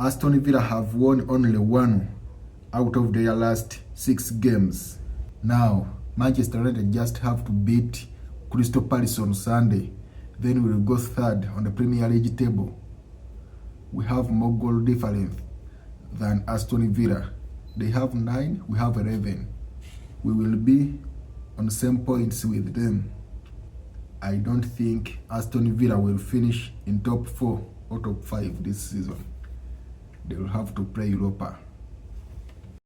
Aston Villa have won only 1 out of their last 6 games. Now, Manchester United just have to beat Crystal Palace on Sunday. Then we will go third on the Premier League table. We have more goal difference than Aston Villa. They have 9, we have 11. We will be on the same points with them. I don't think Aston Villa will finish in top 4 or top 5 this season. They will have to play Europa.